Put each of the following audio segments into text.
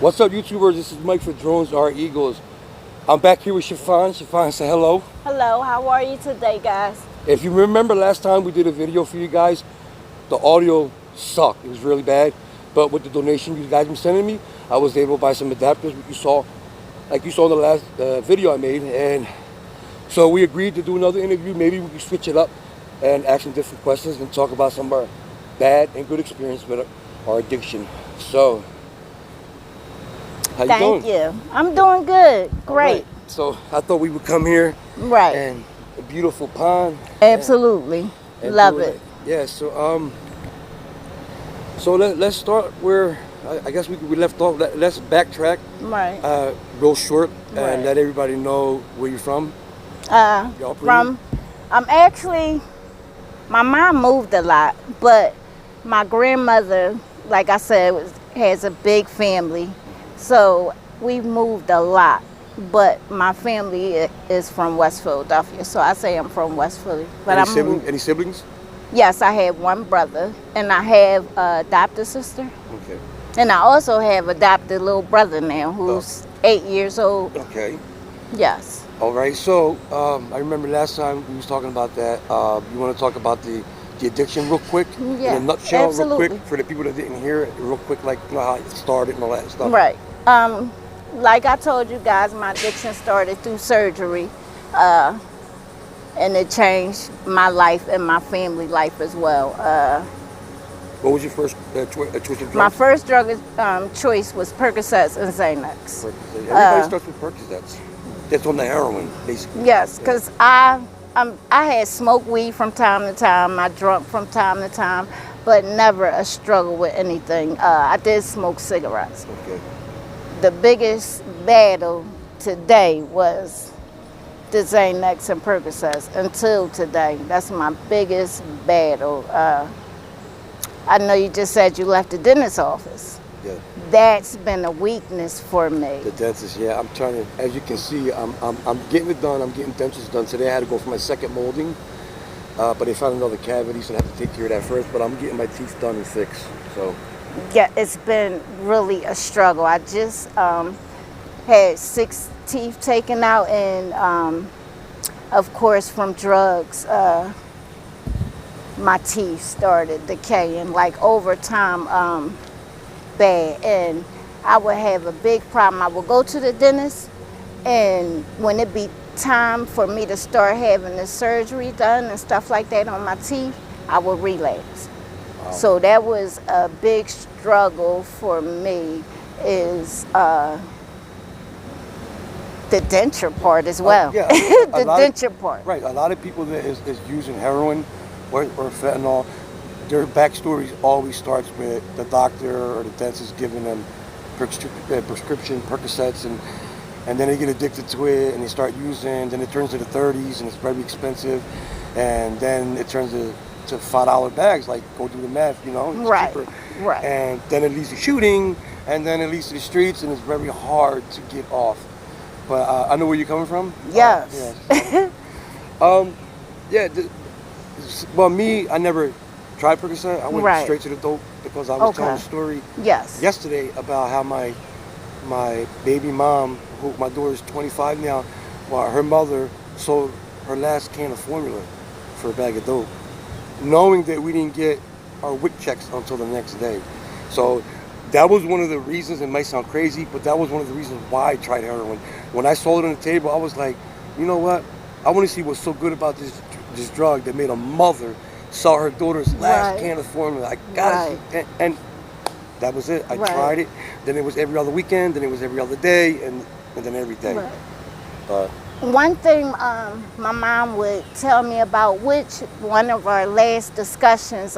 What's up, YouTubers? This is Mike for Drones Are Eagles. I'm back here with Shafon. Shafon, say hello. Hello, how are you today, guys? If you remember last time we did a video for you guys, the audio sucked. It was really bad. But with the donation you guys been sending me, I was able to buy some adapters, like you saw in the last video I made. And so we agreed to do another interview. Maybe we could switch it up and ask some different questions and talk about some of our bad and good experience with our addiction. So, how you doing? Thank you. I'm doing good. Great. Right. So I thought we would come here. Right. And a beautiful pond. Absolutely. And Love it. Yeah. So let's start where I guess we left off. Let's backtrack. Right. Real short Right. and let everybody know where you're from. I'm actually, my mom moved a lot, but my grandmother, like I said, has a big family. So we moved a lot, but my family is from West Philadelphia. So I say I'm from West Philly. But Any siblings? Yes, I have one brother, and I have an adopted sister. Okay. And I also have adopted little brother now, who's 8 years old. Okay. Yes. All right. So I remember last time we was talking about that. You want to talk about the addiction real quick? Yeah, in a nutshell, absolutely. real quick, for the people that didn't hear it, real quick, like how it started and all that stuff. Right. Like I told you guys, my addiction started through surgery, and it changed my life and my family life as well. What was your first choice of drugs? My first drug choice was Percocets and Xanax. Everybody starts with Percocets. That's on the heroin, basically. Yes, because I had smoked weed from time to time. I drunk from time to time, but never a struggle with anything. I did smoke cigarettes. Okay. The biggest battle today was the Xanax and Percocets until today. That's my biggest battle. I know you just said you left the dentist's office. Yeah. That's been a weakness for me. The dentist, yeah. I'm trying to, as you can see, I'm getting it done. I'm getting dentures done today. I had to go for my second molding, but they found another cavity, so I have to take care of that first. But I'm getting my teeth done and fixed. So. Yeah, it's been really a struggle. I just had 6 teeth taken out, and of course from drugs, my teeth started decaying like over time, bad, and I would have a big problem. I would go to the dentist, and when it be time for me to start having the surgery done and stuff like that on my teeth, I would relapse. Wow. So that was a big struggle for me, is the denture part as well. Yeah, the denture part. Right, a lot of people that is using heroin or fentanyl, their backstory always starts with the doctor or the dentist giving them prescription Percocets, and then they get addicted to it and they start using. Then it turns to the 30s and it's very expensive, and then it turns to $5 bags. Like, go do the math, you know. Right. Cheaper. Right. And then it leads to shooting, and then it leads to the streets, and it's very hard to get off. But I know where you're coming from. Yes. Yeah. Well, me, I never tried Percocet. I went straight to the dope because I was telling a story yesterday about how my baby mom, who my daughter's 25 now, well, her mother sold her last can of formula for a bag of dope, knowing that we didn't get our WIC checks until the next day. So that was one of the reasons. It might sound crazy, but that was one of the reasons why I tried heroin. When I saw it on the table, I was like, you know what? I want to see what's so good about this drug that made a mother sell her daughter's last can of formula. I got it, and that was it. I tried it. Then it was every other weekend. Then it was every other day, and then every day. One thing my mom would tell me about, which one of our last discussions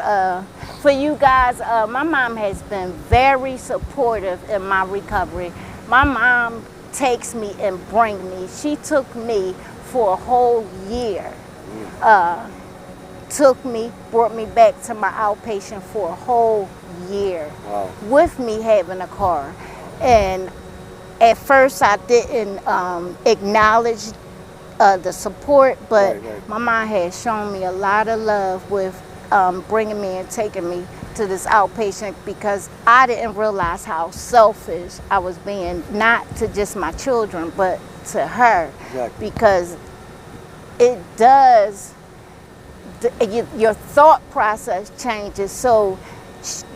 for you guys, my mom has been very supportive in my recovery. My mom takes me and brings me. She took me for a whole year. Took me, brought me back to my outpatient for a whole year. Wow. With me having a car. And at first I didn't acknowledge the support, but my mom had shown me a lot of love with bringing me and taking me to this outpatient because I didn't realize how selfish I was being, not to just my children, but to her. Exactly. Because it does, your thought process changes. So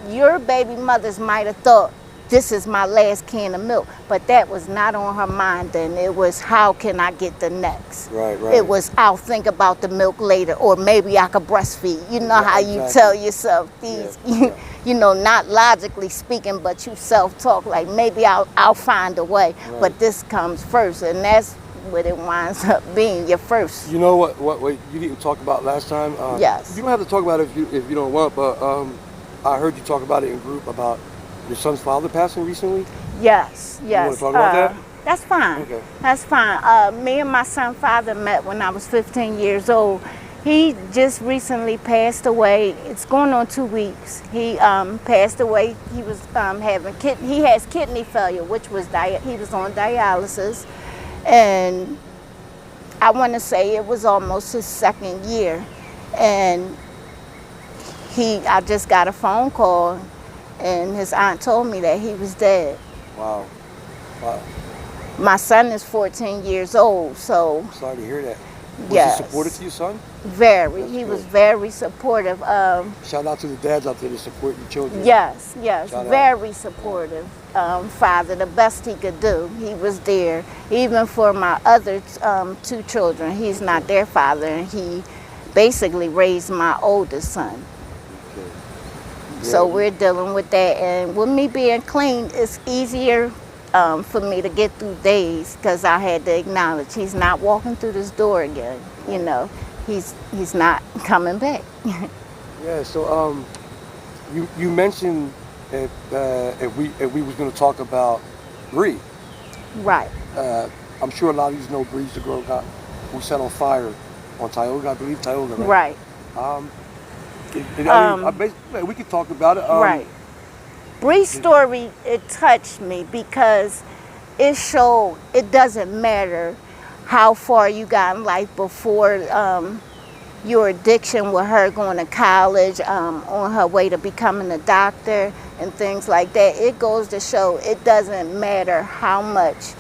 your baby mothers might have thought, this is my last can of milk, but that was not on her mind then. It was, how can I get the next? Right. It was, I'll think about the milk later, or maybe I could breastfeed. You know how you tell yourself these, you know, not logically speaking, but you self-talk, like maybe I'll find a way, but this comes first, and that's what it winds up being, your first. You know what you didn't talk about last time? Yes. You don't have to talk about it if you don't want, but I heard you talk about it in group about your son's father passing recently? Yes. You want to talk about that? That's fine. Okay. That's fine. Me and my son's father met when I was 15 years old. He just recently passed away. It's going on 2 weeks. He passed away. He was he has kidney failure, which was he was on dialysis, and I want to say it was almost his second year, and I just got a phone call, and his aunt told me that he was dead. Wow. My son is 14 years old, so. Sorry to hear that. Was Yes. he supportive to your son? Very. That's he good. was very supportive. Shout out to the dads out there to support your children. Yes, Shout very supportive father, the best he could do. He was there, even for my other 2 children. He's not their father, and he basically raised my oldest son. Okay. So we're dealing with that, and with me being clean, it's easier for me to get through days, because I had to acknowledge he's not walking through this door again. You know, he's not coming back. Yeah. So you mentioned if we was going to talk about Bree. Right. I'm sure a lot of you know Bree's the girl who set on fire on Tioga, I believe Tioga, right? Right. We could talk about it. Right. Bree's story, it touched me because it showed it doesn't matter how far you got in life before your addiction with her going to college, on her way to becoming a doctor and things like that. It goes to show it doesn't matter how much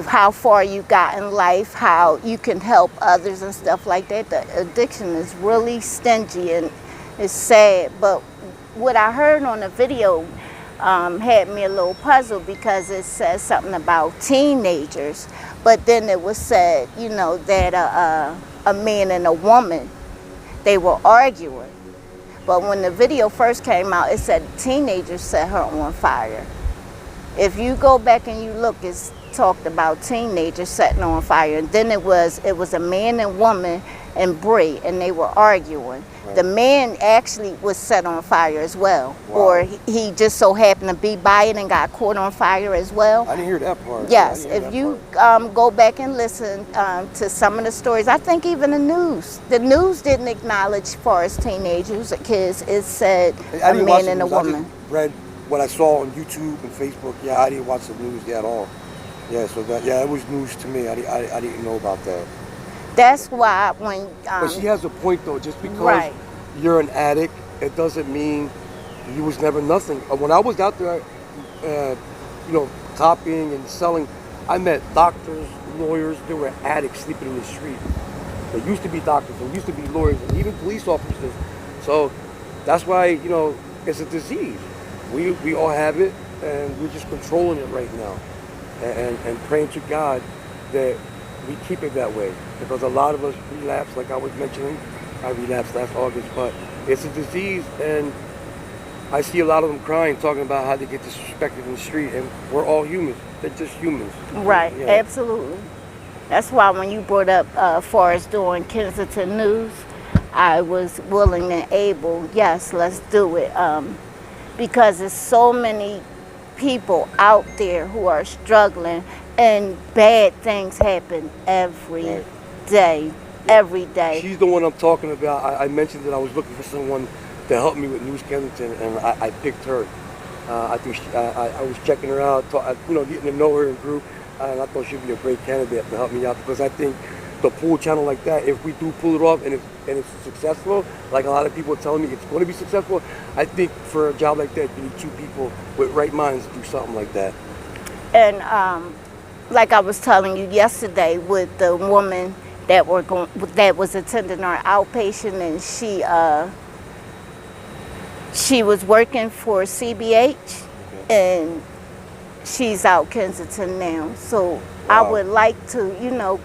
how far you got in life, how you can help others and stuff like that. The addiction is really stingy and it's sad. But what I heard on the video had me a little puzzled, because it says something about teenagers, but then it was said, you know, that a man and a woman, they were arguing. But when the video first came out, it said teenagers set her on fire. If you go back and you look, it's talked about teenagers setting on fire, and then it was a man and woman and Bree, and they were arguing. Right. The man actually was set on fire as well. Wow. Or he just so happened to be by it and got caught on fire as well. I didn't hear that part. Yes, if you go back and listen to some of the stories, I think even the news didn't acknowledge far as teenagers, kids. It said a man and a woman. I just read what I saw on YouTube and Facebook. Yeah, I didn't watch the news at all. Yeah, so it was news to me. I didn't know about that. That's why when... but she has a point, though. Just because you're an addict, it doesn't mean you was never nothing. When I was out there, copying and selling, I met doctors, lawyers. There were addicts sleeping in the street. There used to be doctors, and used to be lawyers, and even police officers. So that's why, it's a disease. We all have it, and we're just controlling it right now. And praying to God that we keep it that way, because a lot of us relapse, like I was mentioning. I relapsed last August, but it's a disease, and I see a lot of them crying, talking about how they get disrespected in the street, and we're all humans. They're just humans. Right, yeah. Absolutely. That's why when you brought up Forrest doing Kensington News, I was willing and able, yes, let's do it, because there's so many people out there who are struggling, and bad things happen every day. Every day. She's the one I'm talking about. I mentioned that I was looking for someone to help me with News Kensington, and I picked her. I was checking her out, getting to know her in group, and I thought she'd be a great candidate to help me out, because I think the pool channel like that, if we do pull it off and it's successful, like a lot of people are telling me it's going to be successful, I think for a job like that, you need 2 people with right minds to do something like that. And like I was telling you yesterday with the woman that was attending our outpatient, and she was working for CBH, and she's out Kensington now. So I would like to,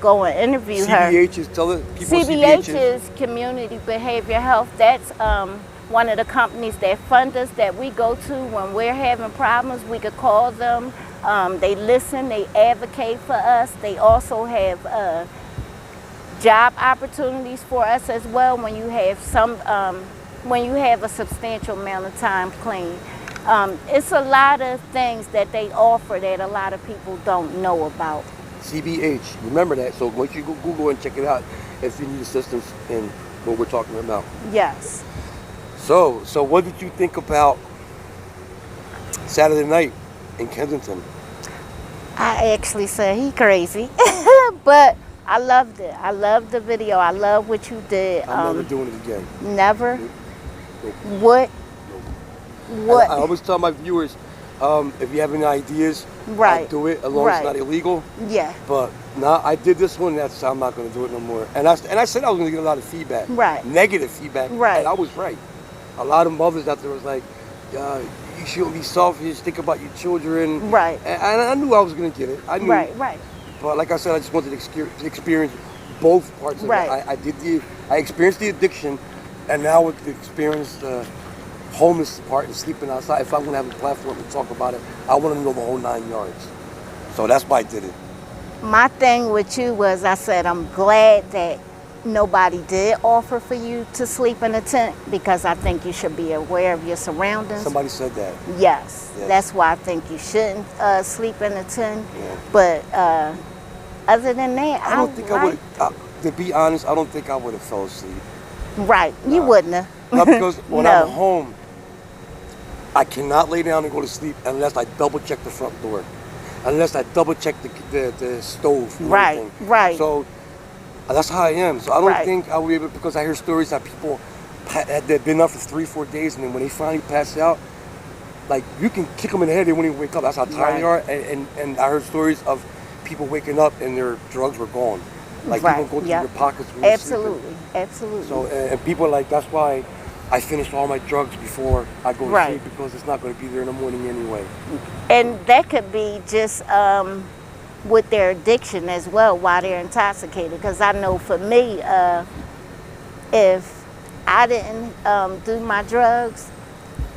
go and interview her. CBH is, tell people CBH is Community Behavioral Health. That's one of the companies that fund us, that we go to when we're having problems. We could call them. They listen, they advocate for us. They also have job opportunities for us as well when you have when you have a substantial amount of time clean. It's a lot of things that they offer that a lot of people don't know about. CBH, remember that. So once you go Google and check it out if you need assistance in what we're talking about. Yes. So what did you think about Saturday night in Kensington? I actually said he crazy, but I loved it. I loved the video. I love what you did. I'm never doing it again. Never? Nope. What? What? I always tell my viewers, if you have any ideas, right, do it, as long as it's not illegal. Yeah. But now I did this one, that's I'm not going to do it no more. And I said I was going to get a lot of feedback. Right. Negative feedback. Right. And I was right. A lot of mothers out there was like, you shouldn't be selfish, think about your children. Right. And I knew I was going to get it. I knew. Right. But like I said, I just wanted to experience both parts of it. I experienced the addiction, and now with the experience the homeless part and sleeping outside. If I'm going to have a platform to talk about it, I want to know the whole 9 yards. So that's why I did it. My thing with you was, I said, I'm glad that nobody did offer for you to sleep in a tent, because I think you should be aware of your surroundings. Somebody said that. Yes. That's why I think you shouldn't sleep in a tent. Yeah. But other than that, I don't think I would. To be honest, I don't think I would have fell asleep. Right. You wouldn't have. Not because when I'm home, I cannot lay down and go to sleep unless I double check the front door, unless I double check the stove. Right. So that's how I am. So I don't think I will be able, because I hear stories that people they've been up for 3-4 days, and then when they finally pass out, like, you can kick them in the head, they won't even wake up. That's how tired they are. And I heard stories of people waking up and their drugs were gone. Like, people go through your pockets when you're sleeping. Absolutely. So and people are like, that's why I finish all my drugs before I go to sleep, because it's not going to be there in the morning anyway. And that could be just with their addiction as well, while they're intoxicated. Because I know for me, if I didn't do my drugs,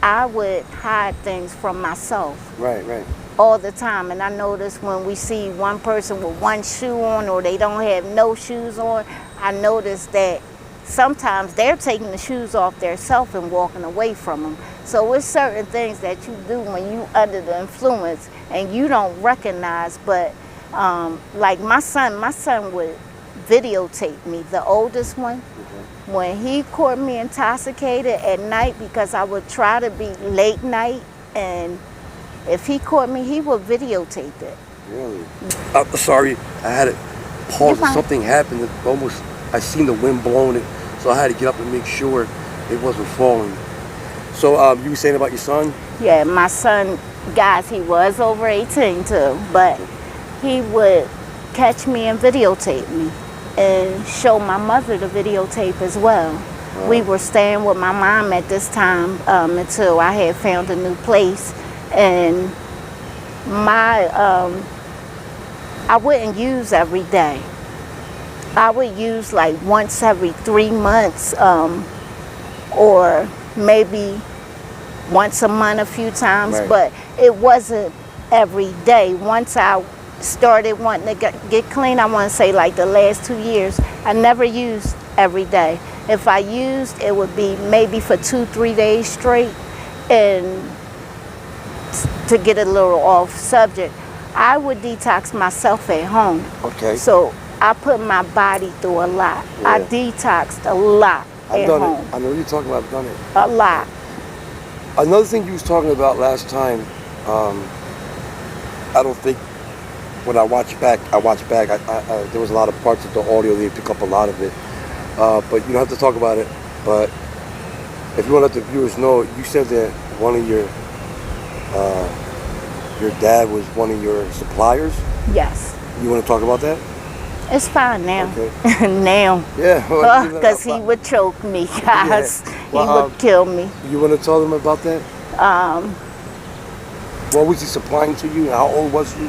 I would hide things from myself. Right. All the time. And I notice when we see one person with one shoe on, or they don't have no shoes on, I notice that sometimes they're taking the shoes off themselves and walking away from them. So it's certain things that you do when you under the influence and you don't recognize. But like my son would videotape me, the oldest one, when he caught me intoxicated at night, because I would try to be late night, and if he caught me, he would videotape it. Really? I'm sorry, I had to pause. Something happened. I seen the wind blowing it, so I had to get up and make sure it wasn't falling. So you were saying about your son? Yeah, my son, guys, he was over 18 too, but he would catch me and videotape me and show my mother the videotape as well. Wow. We were staying with my mom at this time until I had found a new place. And I wouldn't use every day. I would use like once every 3 months, or maybe once a month a few times, but it wasn't every day. Once I started wanting to get clean, I want to say like the last 2 years, I never used every day. If I used, it would be maybe for 2-3 days straight. And to get a little off subject, I would detox myself at home. Okay. So I put my body through a lot. Yeah. I detoxed a lot at home. I've done it. I know what you're talking about. I've done it. A lot. Another thing you was talking about last time, I don't think when I watch back, there was a lot of parts of the audio, they pick up a lot of it. But you don't have to talk about it. But if you want to let the viewers know, you said that one of your dad was one of your suppliers? Yes. You want to talk about that? It's fine now. Okay. Now. Yeah. Because he would choke me, guys. Yeah. Well, he would kill me. You want to tell them about that? What was he supplying to you? How old was he?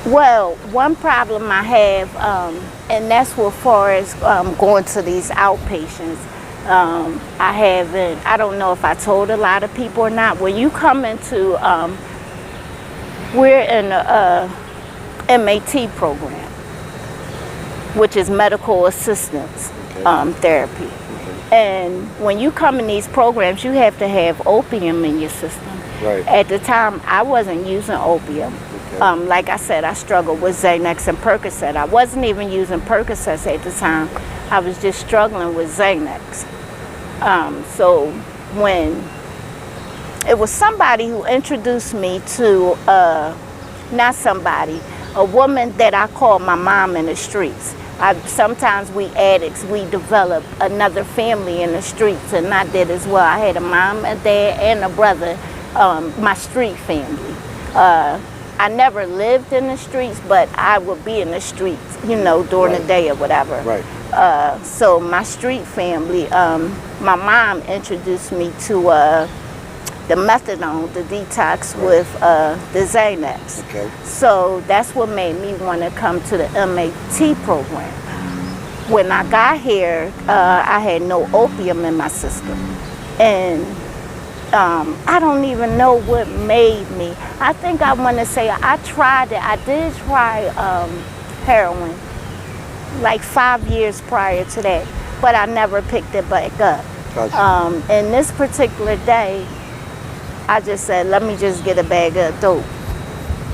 Well, one problem I have, and that's as far as going to these outpatients, I don't know if I told a lot of people or not. When you come into, we're in a MAT program, which is medical assistance therapy. And when you come in these programs, you have to have opium in your system. Right. At the time, I wasn't using opium. Okay. Like I said, I struggled with Xanax and Percocet. I wasn't even using Percocets at the time. I was just struggling with Xanax. So when it was somebody who introduced me to, a woman that I called my mom in the streets. Sometimes we addicts, we develop another family in the streets, and I did as well. I had a mom, a dad, and a brother, my street family. I never lived in the streets, but I would be in the streets, during the day or whatever. Right. So my street family, my mom introduced me to the methadone, the detox with the Xanax. Okay. So that's what made me want to come to the MAT program. When I got here, I had no opium in my system. And I don't even know what made me. I think I want to say I tried it. I did try heroin like 5 years prior to that, but I never picked it back up. Gotcha. And this particular day, I just said, let me just get a bag of dope.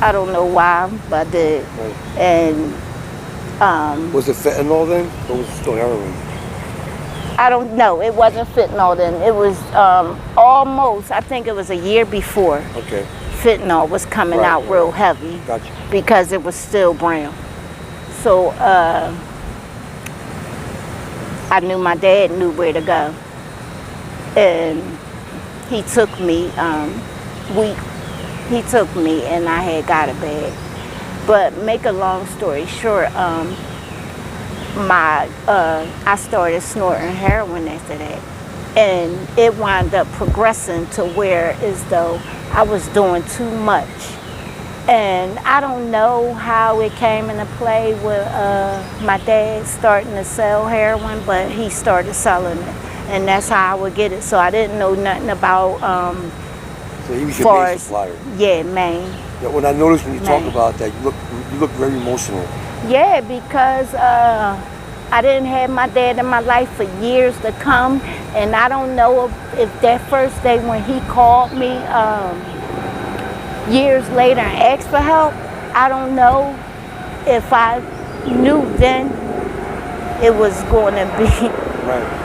I don't know why, but I did. Right. And was it fentanyl then, or was it still heroin? I don't know. It wasn't fentanyl then. It was almost, I think it was a year before. Okay. Fentanyl was coming out real heavy. Gotcha. Because it was still brown. So I knew my dad knew where to go. And he took me, he took me and I had got a bag. But make a long story short, I started snorting heroin after that. And it wound up progressing to where as though I was doing too much. And I don't know how it came into play with my dad starting to sell heroin, but he started selling it. And that's how I would get it. So I didn't know nothing about so he was your main supplier? Yeah, main. Yeah, when I noticed when you talk about that, you look very emotional. Yeah, because I didn't have my dad in my life for years to come, and I don't know if that first day when he called me years later and asked for help, I don't know if I knew then it was going to be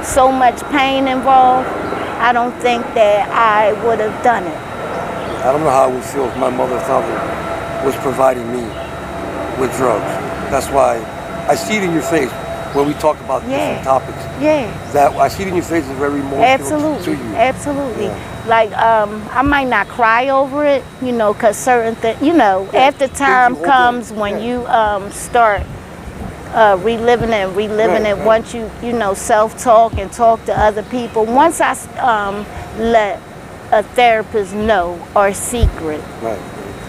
so much pain involved. I don't think that I would have done it. I don't know how I would feel if my mother found was providing me with drugs. That's why I see it in your face when we talk about different topics. Yeah. That I see it in your face is very emotional to you. Absolutely. Yeah. Like I might not cry over it, because certain things, after time comes when you start reliving it. Once you self-talk and talk to other people. Once I let a therapist know our secret. Right.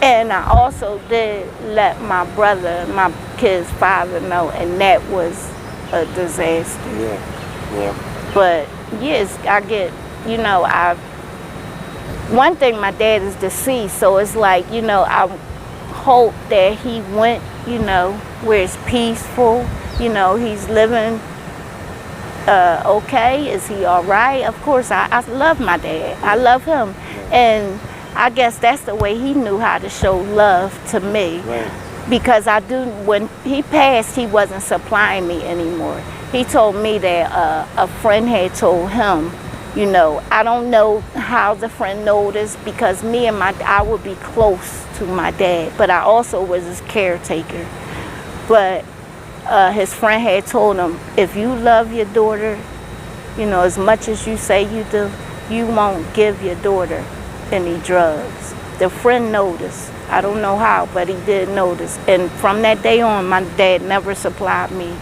And I also did let my brother, my kid's father know, and that was a disaster. Yeah. But yes, I get, one thing, my dad is deceased, so it's like, I hope that he went, where it's peaceful, he's living okay. Is he all right? Of course, I love my dad. I love him. And I guess that's the way he knew how to show love to me. Right. Because when he passed, he wasn't supplying me anymore. He told me that a friend had told him You know, I don't know how the friend noticed because I would be close to my dad, but I also was his caretaker. But his friend had told him, if you love your daughter, you know, as much as you say you do, you won't give your daughter any drugs. The friend noticed. I don't know how, but he did notice. And from that day on, my dad never supplied me.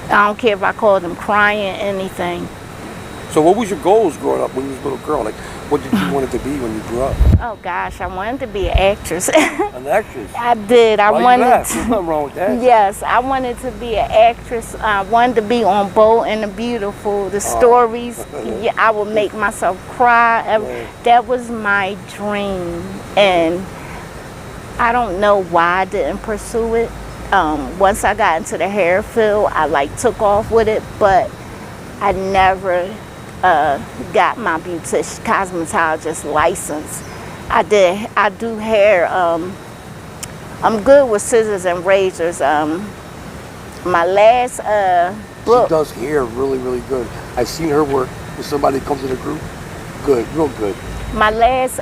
I don't care if I called him crying, anything. So what was your goals growing up when you was a little girl? Like, what did you want it to be when you grew up? Oh gosh, I wanted to be an actress. An actress? I did. Why you laugh? There's nothing wrong with that. Yes, I wanted to be an actress. I wanted to be on Bold and the Beautiful. The stories, yeah, I would make myself cry. That was my dream, and I don't know why I didn't pursue it. Once I got into the hair field, I took off with it, but I never got my cosmetologist license. I do hair. I'm good with scissors and razors. My last book. She does hair really, really good. I've seen her work with somebody that comes to the group. Good, real good. My last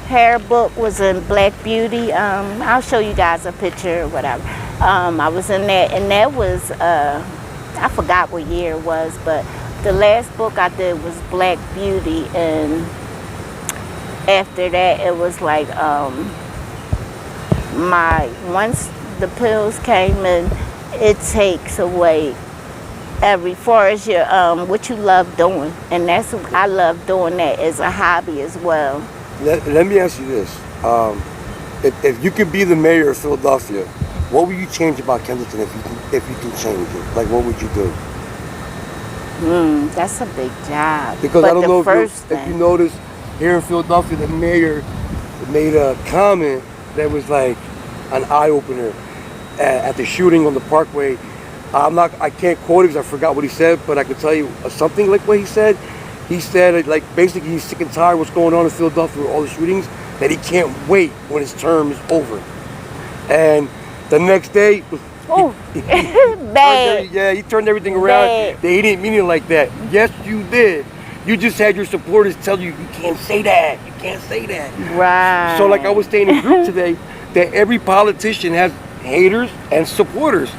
hair book was in Black Beauty. I'll show you guys a picture or whatever. I was in that, and that was, I forgot what year it was, but the last book I did was Black Beauty, and after that it was like, once the pills came in, it takes away far as your, what you love doing, and I love doing that as a hobby as well. Let me ask you this. If you could be the mayor of Philadelphia, what would you change about Kensington if you can change it? Like, what would you do? That's a big job. Because I don't know if you noticed, here in Philadelphia, the mayor made a comment that was like an eye-opener at the shooting on the Parkway. I can't quote it because I forgot what he said, but I can tell you something like what he said. He said, like, basically he's sick and tired of what's going on in Philadelphia with all the shootings, that he can't wait when his term is over. And the next day, he turned everything around. He didn't mean it like that. Yes, you did. You just had your supporters tell you, you can't say that. You can't say that. Right. So like I was saying in the group today, that every politician has haters and supporters.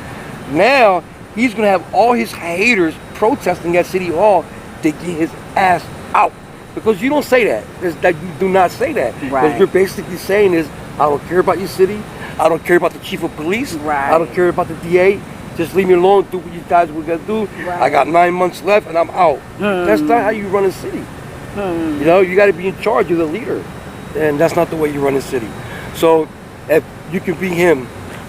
Now, he's going to have all his haters protesting at City Hall to get his ass out. Because you don't say that. You do not say that. Right. Because you're basically saying is, I don't care about your city. I don't care about the chief of police. Right. I don't care about the DA. Just leave me alone. Do what you guys were going to do. Right. I got 9 months left and I'm out. That's not how you run a city. You know, you got to be in charge. You're the leader. And that's not the way you run a city. So if you can be him.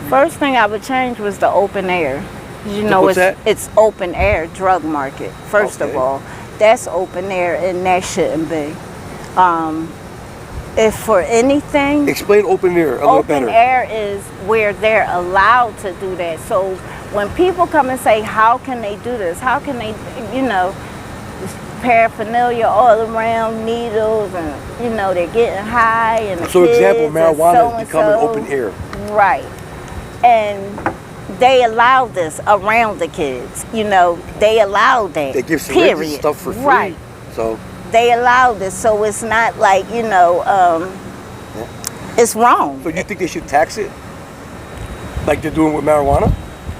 First thing I would change was the open air. You know, it's open air drug market, first of all. That's open air, and that shouldn't be. If for anything... Explain open air a little better. Open air is where they're allowed to do that. So when people come and say, how can they do this? How can they, you know, paraphernalia all around, needles, and, you know, they're getting high. And so example, marijuana is becoming open air. Right. And they allow this around the kids. You know, they allow that. They give syringes and stuff for free. Right. So they allow this, so it's not like, you know, it's wrong. So you think they should tax it? Like they're doing with marijuana?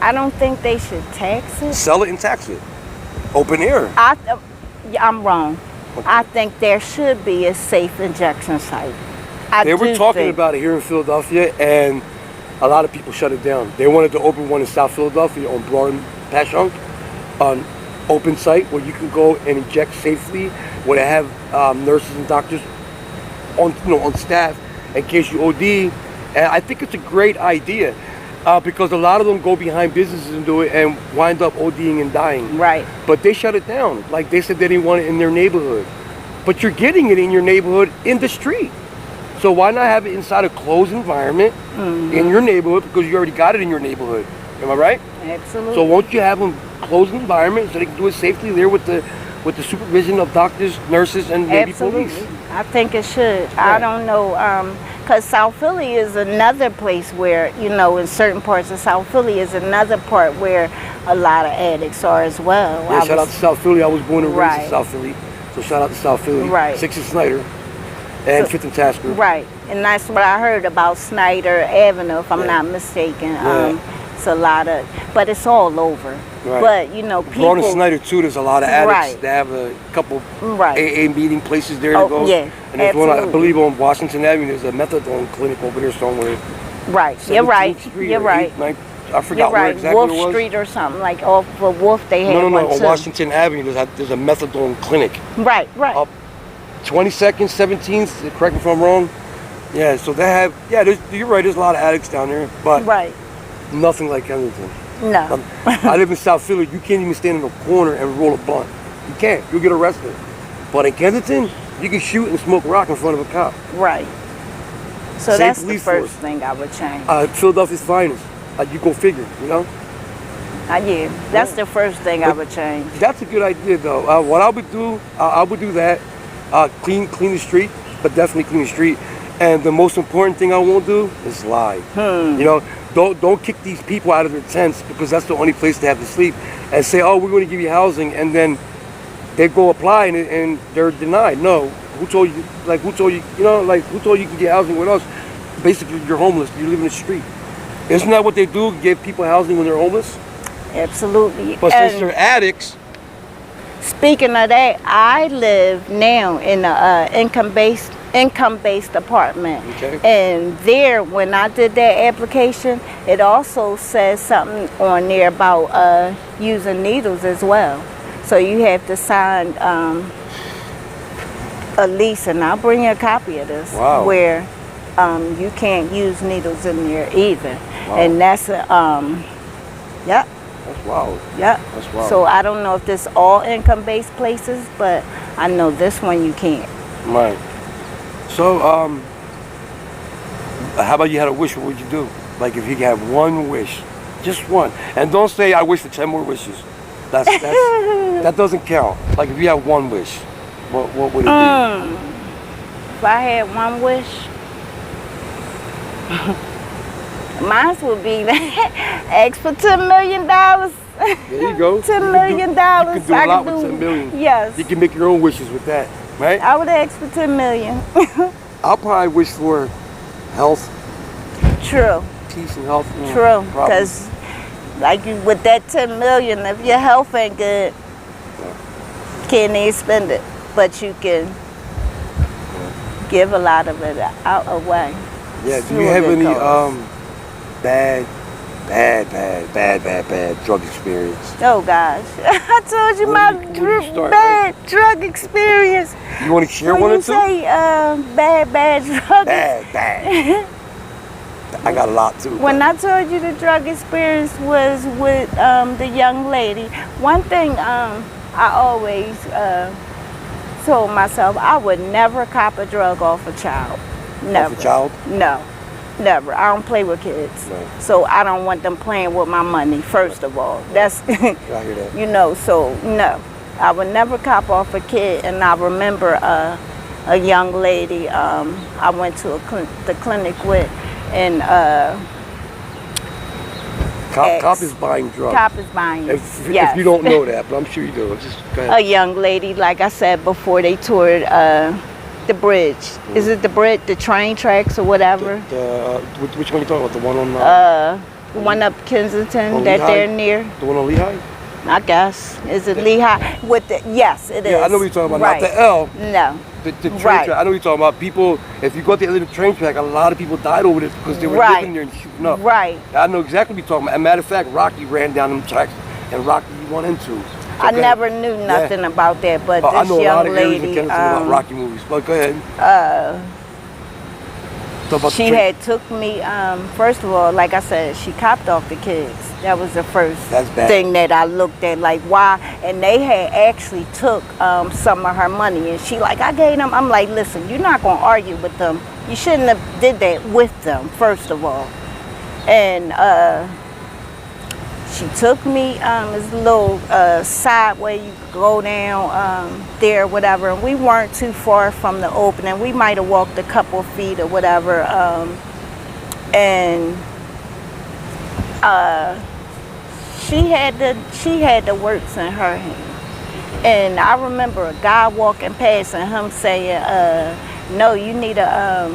I don't think they should tax it. Sell it and tax it. Open air. I'm wrong. Okay. I think there should be a safe injection site. They were talking about it here in Philadelphia, and a lot of people shut it down. They wanted to open one in South Philadelphia on Broad and Passyunk, an open site where you can go and inject safely, where they have nurses and doctors on staff in case you OD. And I think it's a great idea because a lot of them go behind businesses and do it and wind up ODing and dying. Right. But they shut it down. Like they said they didn't want it in their neighborhood. But you're getting it in your neighborhood in the street. So why not have it inside a closed environment in your neighborhood, because you already got it in your neighborhood. Am I right? Absolutely. So won't you have them closed environment so they can do it safely there with the supervision of doctors, nurses, and maybe police? I think it should. Yeah. I don't know, because South Philly is another place where, you know, in certain parts of South Philly is another part where a lot of addicts are as well. Yeah, shout out to South Philly. I was born and raised in South Philly. So shout out to South Philly. Right. 6th and Snyder and 5th and Tasker. Right. And that's what I heard about Snyder Avenue, if I'm not mistaken. It's a lot of, but it's all over. Right. But, you know, people. Broad and Snyder, too, there's a lot of addicts that have a couple AA meeting places there to go. Yeah, and there's one, I believe, on Washington Avenue, there's a methadone clinic over there somewhere. Right. You're right. You're right. I forgot where exactly Wolf it was. Street or something, like off of Wolf, they had one on too. Washington Avenue, there's a methadone clinic. Right. Up 22nd, 17th, correct me if I'm wrong. Yeah, so they have, you're right, there's a lot of addicts down there, but nothing like Kensington. No. I live in South Philly, you can't even stand in a corner and roll a blunt. You can't, you'll get arrested. But in Kensington, you can shoot and smoke rock in front of a cop. Right. So Same that's the police first force. thing I would change. Philadelphia's finest. You go figure, you know? Yeah, that's the first thing I would change. That's a good idea, though. What I would do, I would do that. Clean the street, but definitely clean the street. And the most important thing I won't do is lie. You know, don't kick these people out of their tents because that's the only place they have to sleep. And say, oh, we're going to give you housing, and then they go apply and they're denied. No, who told you? Like who told you? You know, like who told you can get housing with us? Basically, you're homeless. You live in the street. Isn't that what they do? Give people housing when they're homeless? Absolutely. But since they're addicts. Speaking of that, I live now in a income-based apartment. Okay. And there, when I did that application, it also says something on there about using needles as well. So you have to sign a lease, and I'll bring you a copy of this, where you can't use needles in there either. Wow. And that's yep. That's wild. Yep. That's wild. So I don't know if this all income-based places, but I know this one you can't. Right. So, how about you had a wish? What would you do? Like if you could have one wish, just one, and don't say I wish for 10 more wishes. That's that doesn't count. Like if you have one wish, what would it be? If I had one wish. Mine would be ask for $10 million. There you go. $10 million. You can do a lot with 10 million. Yes. You can make your own wishes with that, right? I would ask for $10 million. I'll probably wish for health. True. Peace and health. True. Because, like with that $10 million, if your health ain't good, can't even spend it. But you can give a lot of it out away. Yeah. Do you have any bad drug experience? Oh gosh, I told you my bad drug experience. You want to share one or two? When you say bad drug. Bad. I got a lot too. When I told you the drug experience was with the young lady, one thing I always told myself, I would never cop a drug off a child. Never. Off a child? No. Never. I don't play with kids. No. So I don't want them playing with my money, first of all. That's, I hear that. You know, so no. I would never cop off a kid. And I remember a young lady I went to the clinic with, and Cop is buying drugs. Cop is buying. If you don't know that, but I'm sure you do. Just go ahead. A young lady, like I said before, they toured the bridge. Is it the bridge, the train tracks or whatever? Which one are you talking about? The one on the one up Kensington that they're near? The one on Lehigh? I guess. Is it Lehigh? Yes, it is. Yeah, I know what you're talking about. Right. Not the L. No. The train track. I know what you're talking about. People, if you go to the end of the train track, a lot of people died over this because they were living there and shooting up. Right. I know exactly what you're talking about. As a matter of fact, Rocky ran down them tracks and Rocky went into. I never knew nothing about that, but this I know young a lot of areas lady, in Kensington about Rocky movies. But go ahead. She had took me, first of all, like I said, she copped off the kids. That was the first thing that I looked at, like why, and they had actually took some of her money, and she like, I gave them, I'm like, listen, you're not gonna argue with them. You shouldn't have did that with them, first of all. And she took me, this little side where you go down there, whatever, and we weren't too far from the opening. We might have walked a couple feet or whatever, and she had the works in her hand. And I remember a guy walking past and him saying, no, you need a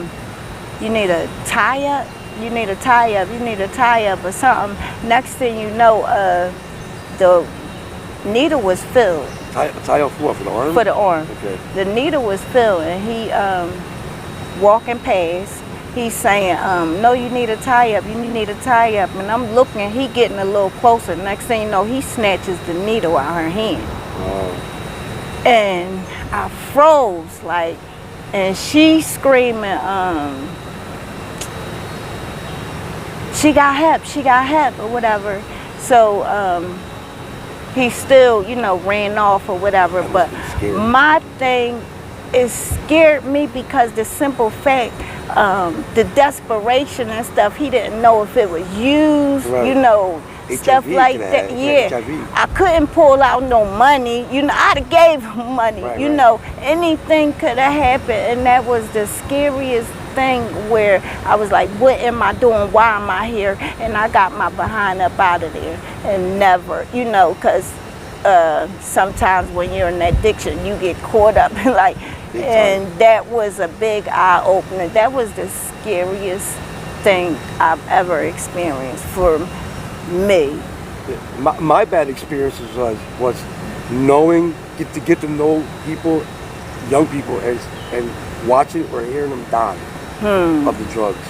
tie up, you need a tie up, you need a tie up or something. Next thing you know, the needle was filled. Tie up for what, for the arm? For the arm. Okay. The needle was filled, and he walking past, he's saying, no, you need a tie up, you need a tie up. And I'm looking, he getting a little closer. Next thing you know, he snatches the needle out her hand. Wow. And I froze, like, and she screaming, she got help, or whatever. So he still, ran off or whatever. But my thing, it scared me because the simple fact, the desperation and stuff, he didn't know if it was used, right. Stuff HIV like that. Yeah, HIV. I couldn't pull out no money. I'd have gave him money. Right, Anything could have happened, and that was the scariest thing. Where I was like, "What am I doing? Why am I here?" And I got my behind up out of there, and never, because sometimes when you're in addiction, you get caught up like, and that was a big eye opener. That was the scariest thing I've ever experienced for me. My bad experiences was knowing, get to know people, young people, and watching or hearing them die of the drugs.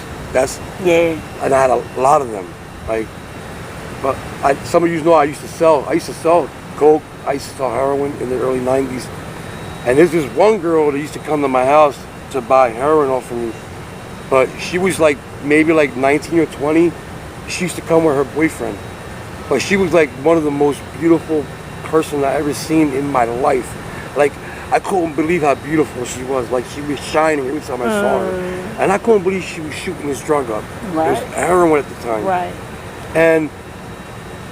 And I had a lot of them. Like, but some of you know I used to sell coke. I used to sell heroin in the early '90s. And there's this one girl that used to come to my house to buy heroin off of me. But she was like maybe like 19 or 20. She used to come with her boyfriend. But she was like one of the most beautiful person I ever seen in my life. Like, I couldn't believe how beautiful she was. Like, she was shining every time I saw her. And I couldn't believe she was shooting this drug up. Right. It was heroin at the time. Right. And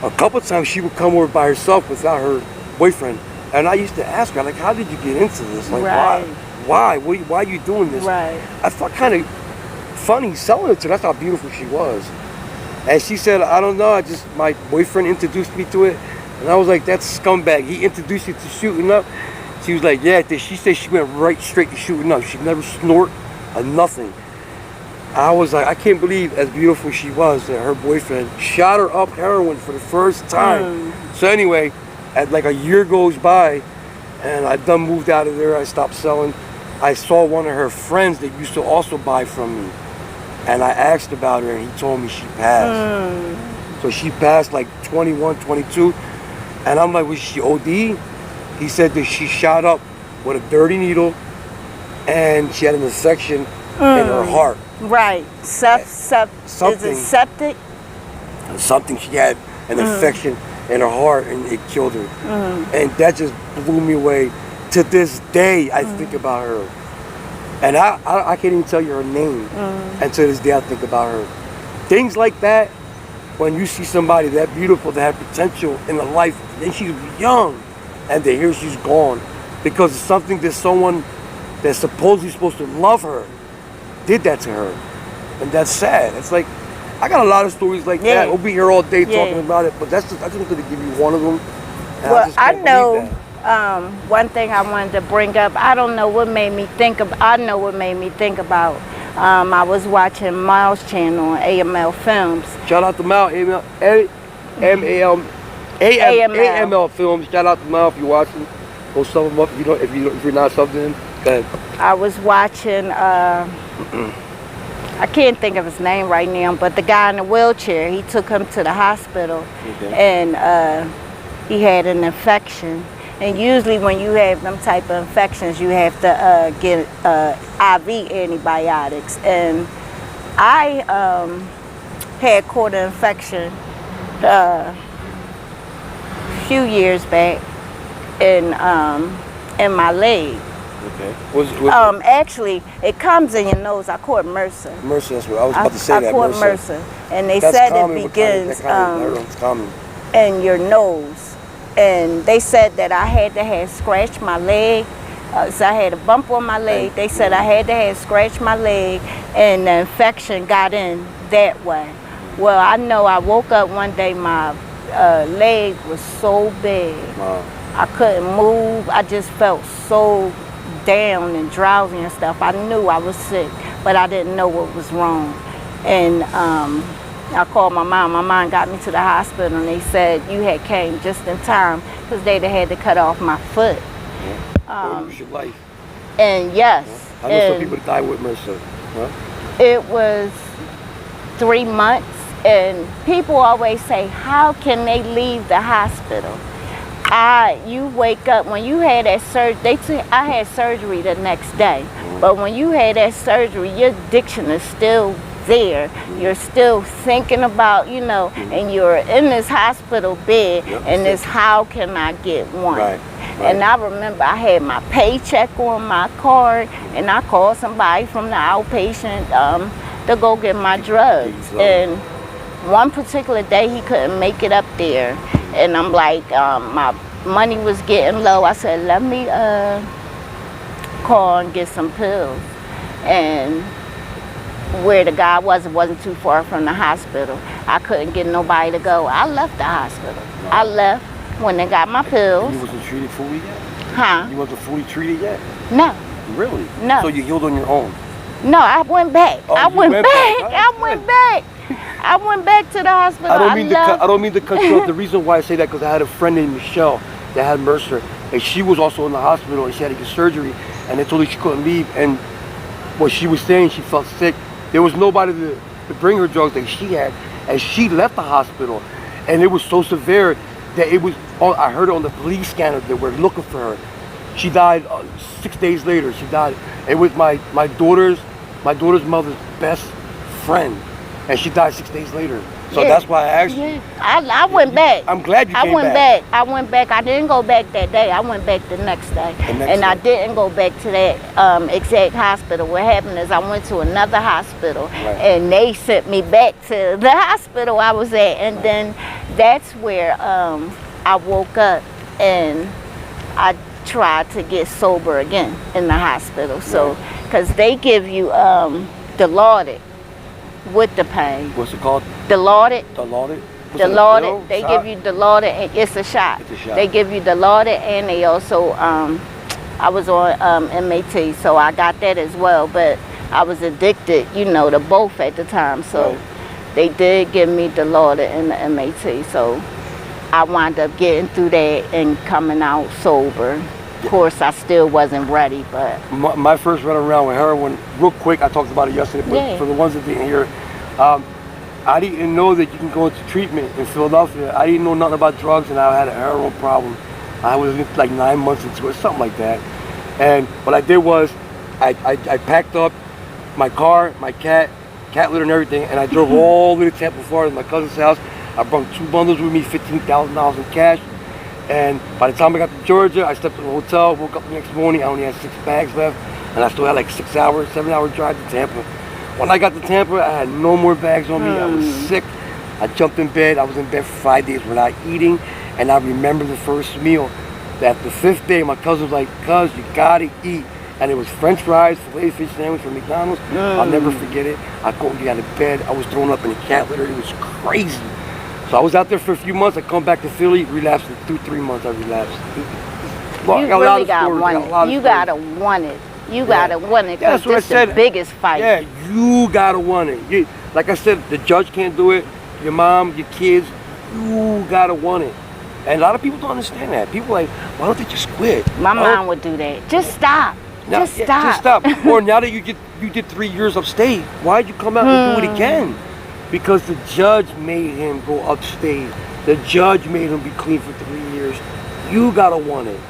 a couple of times she would come over by herself without her boyfriend. And I used to ask her, like, how did you get into this? Like, why? Why are you doing this? Right. I felt kind of funny selling it to her. That's how beautiful she was. And she said, I don't know, my boyfriend introduced me to it. And I was like, that's scumbag. He introduced you to shooting up. She was like, yeah. She said she went right straight to shooting up. She never snort or nothing. I was like, I can't believe as beautiful she was that her boyfriend shot her up heroin for the first time. So anyway, at like a year goes by, and I done moved out of there. I stopped selling. I saw one of her friends that used to also buy from me. And I asked about her, and he told me she passed. So she passed like 21, 22. And I'm like, was she OD? He said that she shot up with a dirty needle, and she had an infection in her heart. Right. Something. Is it septic? Something. She had an infection in her heart, and it killed her. And that just blew me away. To this day, I think about her. And I can't even tell you her name. And to this day, I think about her. Things like that, when you see somebody that beautiful, that had potential in her life, and she's young, and then here she's gone. Because it's something that someone that's supposedly supposed to love her did that to her. And that's sad. It's like, I got a lot of stories like that. We'll be here all day talking about it, but I just wanted to give you one of them. Well, I know. One thing I wanted to bring up, I know what made me think about. I was watching Miles' channel on AML Films. Shout out to Miles, AML Films. Shout out to Miles if you're watching. Go sub him up if you're not subbed in. Go ahead. I was watching. I can't think of his name right now, but the guy in the wheelchair. He took him to the hospital, and he had an infection. And usually when you have them type of infections, you have to get IV antibiotics. And I had caught an infection a few years back in my leg. Okay. Actually, it comes in your nose. I caught MRSA. MRSA, that's what I was about to say. I caught MRSA. And they said it begins in your nose. And they said that I had to have scratched my leg. So I had a bump on my leg. They said I had to have scratched my leg, and the infection got in that way. Well, I know I woke up one day, my leg was so big. I couldn't move. I just felt so down and drowsy and stuff. I knew I was sick, but I didn't know what was wrong. And I called my mom. My mom got me to the hospital, and they said you had came just in time because they'd had to cut off my foot. Or lose your life. And yes. I know some people that died with MRSA. It was 3 months, and people always say, how can they leave the hospital? You wake up, when you had that surgery, I had surgery the next day, but when you had that surgery, your addiction is still there. You're still thinking about, and you're in this hospital bed, and it's how can I get one? Right. And I remember I had my paycheck on my card, and I called somebody from the outpatient to go get my drugs. And one particular day he couldn't make it up there, and I'm like, my money was getting low. I said, let me call and get some pills. And where the guy was, it wasn't too far from the hospital. I couldn't get nobody to go. I left the hospital. I left when they got my pills. You wasn't treated fully yet? Huh? You wasn't fully treated yet? No. Really? No. So you healed on your own? No, I went back. Oh, I went back. I went back to the hospital. I don't mean to cut you off. The reason why I say that because I had a friend named Michelle that had MRSA, and she was also in the hospital, and she had to get surgery, and they told her she couldn't leave. And what she was saying, she felt sick. There was nobody to bring her drugs that she had, and she left the hospital, and it was so severe that it was. I heard it on the police scanner that were looking for her. She died 6 days later. She died. It was my daughter's mother's best friend, and she died 6 days later. So that's why I asked you. I went back. I'm glad you came back. I went back. I didn't go back that day. I went back the next day. I didn't go back to that exact hospital. What happened is I went to another hospital, and they sent me back to the hospital I was at. And then that's where I woke up, and I tried to get sober again in the hospital. So, because they give you Dilaudid with the pain. What's it called? Dilaudid. Dilaudid? Dilaudid. They give you Dilaudid, and it's a shot. It's a shot. They give you Dilaudid, and they also, I was on MAT, so I got that as well. But I was addicted, to both at the time. So they did give me Dilaudid and the MAT. So I wound up getting through that and coming out sober. Of course, I still wasn't ready, but... My first run around with heroin, real quick, I talked about it yesterday, but for the ones that didn't hear, I didn't know that you can go into treatment in Philadelphia. I didn't know nothing about drugs, and I had a heroin problem. I was like 9 months into it, something like that. And what I did was, I packed up my car, my cat litter and everything, and I drove all the way to Tampa, Florida, to my cousin's house. I brought 2 bundles with me, $15,000 in cash. And by the time I got to Georgia, I slept in the hotel, woke up the next morning, I only had 6 bags left, and I still had like 7-hour drive to Tampa. When I got to Tampa, I had no more bags on me, I was sick. I jumped in bed, I was in bed for 5 days without eating, and I remember the first meal. That the 5th day, my cousin was like, "Cuz, you gotta eat." And it was French fries, filet fish sandwich from McDonald's. I'll never forget it. I couldn't get out of bed, I was thrown up in a cat litter, it was crazy. So I was out there for a few months. I come back to Philly, relapsed in 2-3 months. I relapsed. You really gotta want it. You gotta want it. You gotta want it because this is the biggest fight. Yeah, you gotta want it. Like I said, the judge can't do it. Your mom, your kids, you gotta want it. And a lot of people don't understand that. People are like, why don't they just quit? My mom would do that. Just stop. Just stop. Just stop. Or now that you did 3 years upstate, why'd you come out and do it again? Because the judge made him go upstate. The judge made him be clean for 3 years. You gotta want it.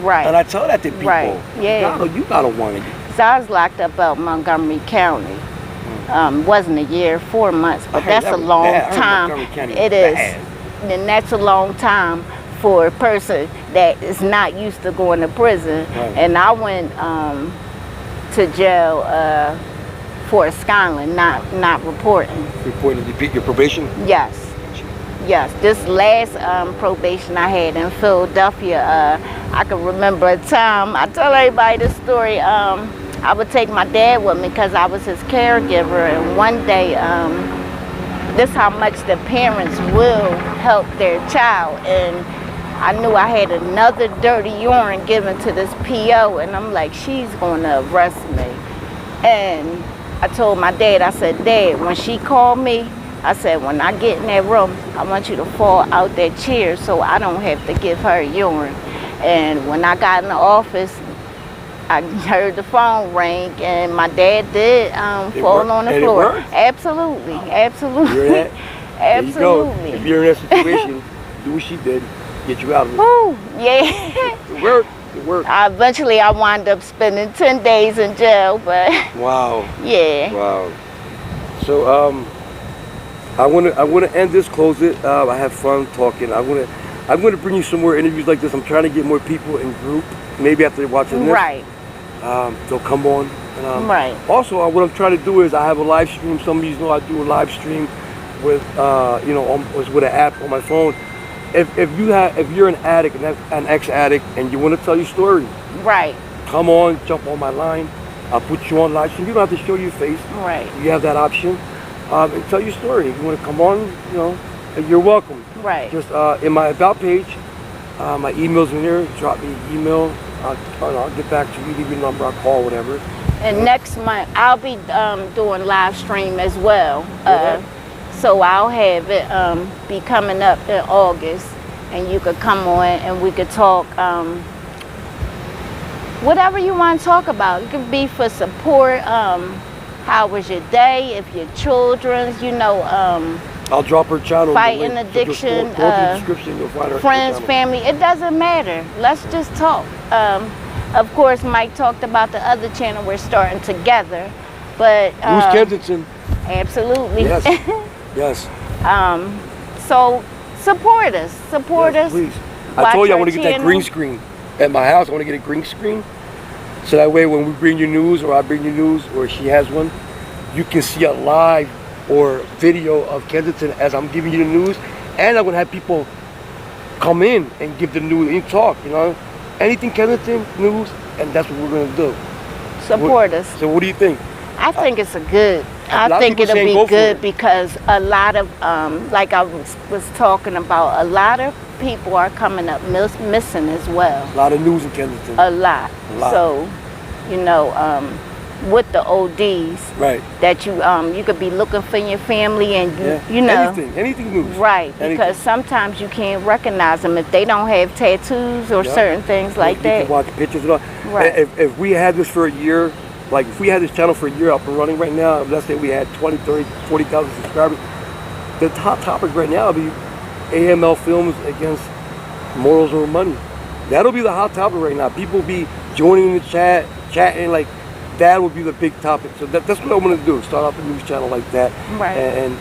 Right. And I tell that to people. Right. Yeah. You gotta want it. Cause I was locked up out Montgomery County. Wasn't a year, 4 months, but that's a long time. It is. And that's a long time for a person that is not used to going to prison. Right. And I went to jail for absconding, not reporting. Reporting to your probation? Yes. Yes. This last probation I had in Philadelphia, I can remember a time, I tell everybody this story, I would take my dad with me because I was his caregiver, and one day, this how much the parents will help their child. And I knew I had another dirty urine given to this PO, and I'm like, she's gonna arrest me. And I told my dad, I said, Dad, when she called me, I said, when I get in that room, I want you to fall out that chair so I don't have to give her urine. And when I got in the office, I heard the phone ring, and my dad did fall on the floor. Absolutely, absolutely. You hear that? Absolutely. There you go. If you're in that situation, do what she did, get you out of it. Ooh, yeah. It worked. It worked. Eventually, I wound up spending 10 days in jail, but wow. Yeah. Wow. So I want to end this, close it. I have fun talking. I'm gonna bring you some more interviews like this. I'm trying to get more people in group. Maybe after watching this, right? They'll come on. Right. Also, what I'm trying to do is I have a live stream. Some of you know I do a live stream with with an app on my phone. If you're an addict, an ex-addict, and you want to tell your story, right? Come on, jump on my line. I'll put you on live stream. You don't have to show your face. Right. You have that option. And tell your story. If you want to come on, you're welcome. Right. Just in my about page, my email's in there. Drop me an email. I'll get back to you. Leave your number. I'll call, whatever. And next month I'll be doing live stream as well. So I'll have it be coming up in August, and you could come on and we could talk whatever you want to talk about. It could be for support. How was your day? If your children's, I'll drop her channel. Fighting addiction, go to the description, you'll find her friends, family. It doesn't matter. Let's just talk. Of course, Mike talked about the other channel we're starting together, but who's Kensington? Absolutely. Yes. Yes. So support us. Support us. Please. I told you I want to get that green screen at my house. I want to get a green screen. So that way when we bring you news, or I bring you news, or she has one, you can see a live or video of Kensington as I'm giving you the news. And I'm going to have people come in and give the news and talk, Anything Kensington news, and that's what we're going to do. Support us. So what do you think? I think it's I think it'll be good because a lot of, like I was talking about, a lot of people are coming up missing as well. A lot of news in Kensington. A lot. So, with the ODs, right? That you could be looking for your family, and anything news, right? Because sometimes you can't recognize them if they don't have tattoos or certain things like that. You can watch pictures and all. Right. If we had this for a year. Like if we had this channel for a year up and running right now, let's say we had 20, 30, 40,000 subscribers, the top topic right now would be AML films against morals or money. That'll be the hot topic right now. People will be joining the chatting, like that would be the big topic. So that's what I want to do, start off a news channel like that. Right. And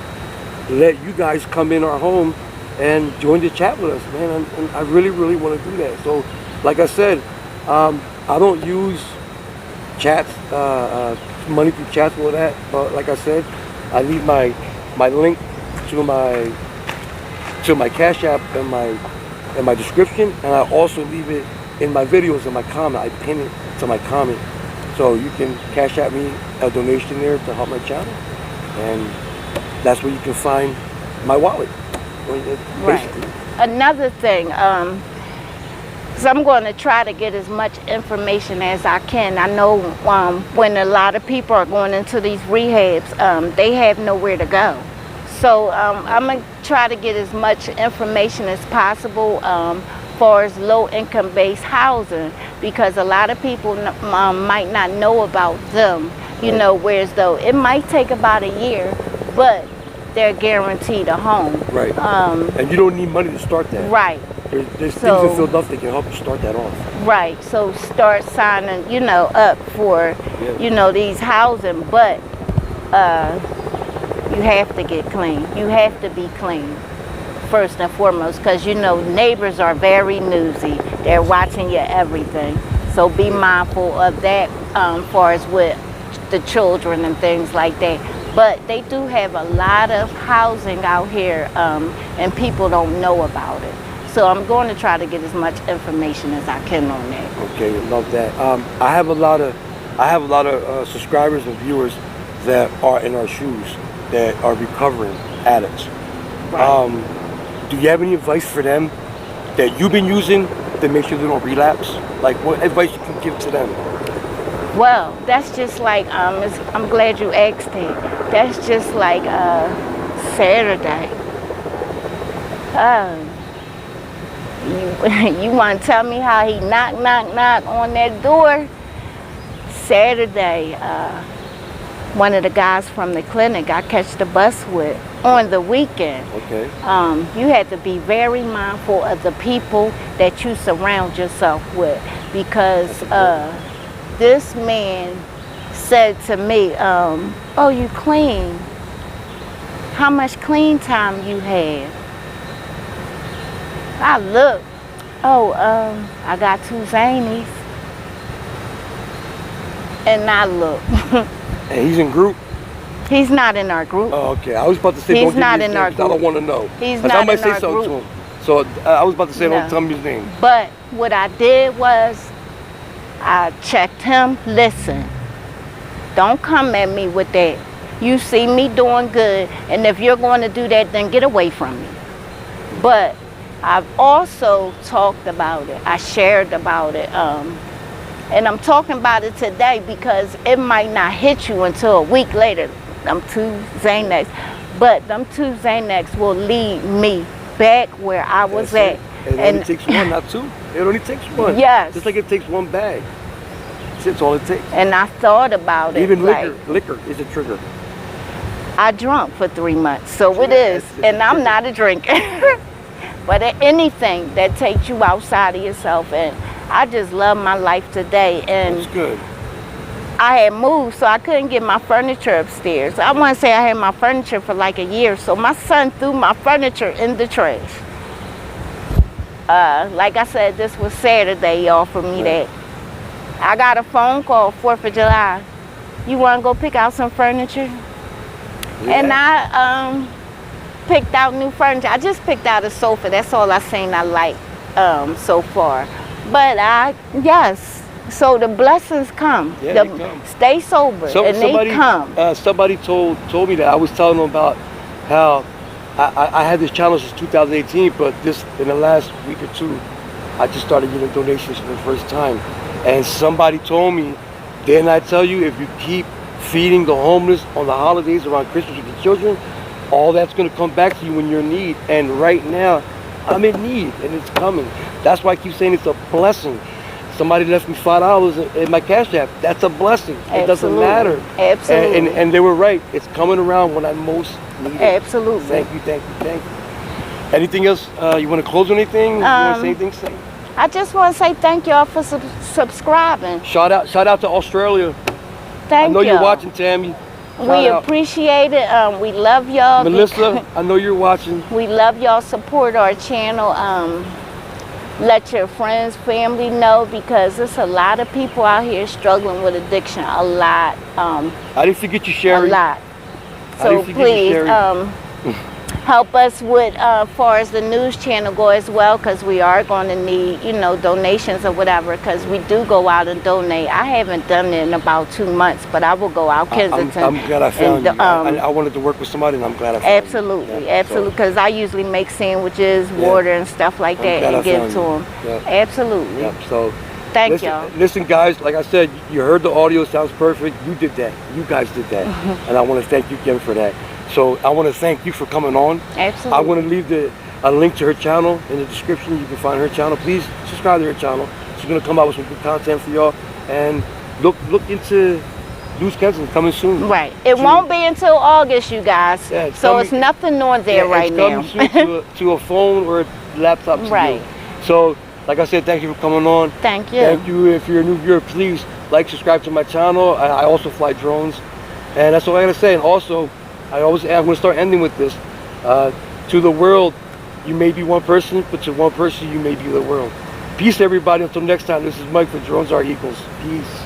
let you guys come in our home and join the chat with us, man. And I really, really want to do that. So like I said, I don't use chats, money through chats, all that. But like I said, I leave my link to my Cash App in my description, and I also leave it in my videos in my comment. I pin it to my comment, so you can Cash App me a donation there to help my channel, and that's where you can find my wallet. Right. Another thing. So I'm going to try to get as much information as I can. I know when a lot of people are going into these rehabs, they have nowhere to go. So I'm going to try to get as much information as possible for as low-income based housing, because a lot of people might not know about them, whereas though it might take about a year, but they're guaranteed a home. Right. And you don't need money to start that. Right. There's things in Philadelphia that can help you start that off. Right. So start signing, up for, these housing, but you have to get clean. You have to be clean first and foremost, because neighbors are very newsy. They're watching your everything. So be mindful of that far as with the children and things like that. But they do have a lot of housing out here, and people don't know about it. So I'm going to try to get as much information as I can on that. Okay, love that. I have a lot of subscribers and viewers that are in our shoes, that are recovering addicts. Right. Do you have any advice for them that you've been using to make sure they don't relapse? Like, what advice you can give to them? Well, that's just like, I'm glad you asked that. That's just like Saturday. You want to tell me how he knock on that door? Saturday, one of the guys from the clinic I catch the bus with on the weekend. Okay. You have to be very mindful of the people that you surround yourself with, because this man said to me, oh, you clean. How much clean time you have? I looked. Oh, I got 2 zanies. And I look. And he's in group? He's not in our group. Oh, okay. I was about to say, he's not in our group. I don't want to know. He's not in our group. To him. So I was about to say, don't tell me his name. But what I did was, I checked him. Listen, don't come at me with that. You see me doing good, and if you're going to do that, then get away from me. But I've also talked about it. I shared about it. And I'm talking about it today because it might not hit you until a week later, them 2 Xanax. But them 2 Xanax will lead me back where I was at. It only takes 1, not 2. It only takes 1. Yes. Just like it takes 1 bag. That's all it takes. And I thought about it. Even liquor is a trigger. I drunk for 3 months, so it is. And I'm not a drinker. But anything that takes you outside of yourself, and I just love my life today. And that's good. I had moved, so I couldn't get my furniture upstairs. I want to say I had my furniture for like a year, so my son threw my furniture in the trash. Like I said, this was Saturday, y'all, for me that. I got a phone call 4th of July. You want to go pick out some furniture? Yeah. And I picked out new furniture. I just picked out a sofa. That's all I seen I like so far. But yes, so the blessings come. Yeah, they come. Stay sober, they come. Somebody told me that. I was telling them about how I had this challenge since 2018, but this in the last week or 2, I just started getting donations for the first time. And somebody told me, didn't I tell you, if you keep feeding the homeless on the holidays around Christmas with the children, all that's going to come back to you when you're in need. And right now, I'm in need, and it's coming. That's why I keep saying it's a blessing. Somebody left me $5 in my Cash App. That's a blessing. It doesn't matter. Absolutely. And they were right. It's coming around when I most need it. Absolutely. Thank you. Anything else? You want to close on anything? You want to say anything? Say. I just want to say thank y'all for subscribing. Shout out to Australia. Thank you. I know you're watching, Tammy. We appreciate it. We love y'all. Melissa, I know you're watching. We love y'all. Support our channel. Let your friends, family know, because there's a lot of people out here struggling with addiction. A lot. I didn't forget you, Sherry. A lot. So please help us with far as the news channel go as well, because we are going to need, donations or whatever, because we do go out and donate. I haven't done it in about 2 months, but I will go out Kensington. I'm glad I found you. I wanted to work with somebody, and I'm glad I found you. Absolutely, because I usually make sandwiches, water, and stuff like that, and give to them. Yeah. Absolutely. Yeah. So thank y'all. Listen, guys, like I said, you heard the audio, sounds perfect. You did that. You guys did that. And I want to thank you again for that. So I want to thank you for coming on. Absolutely. I want to leave a link to her channel in the description. You can find her channel. Please subscribe to her channel. She's going to come out with some good content for y'all. And look into News Kensington coming soon. Right. It won't be until August, you guys. Yeah, so it's nothing on there right now. It's coming soon to a phone or a laptop to you. So, like I said, thank you for coming on. Thank you. Thank you. If you're a new viewer, please subscribe to my channel. I also fly drones. And that's all I got to say. And also, I'm going to start ending with this. To the world, you may be one person, but to one person, you may be the world. Peace, everybody. Until next time, this is Mike for Drones Are Equals. Peace.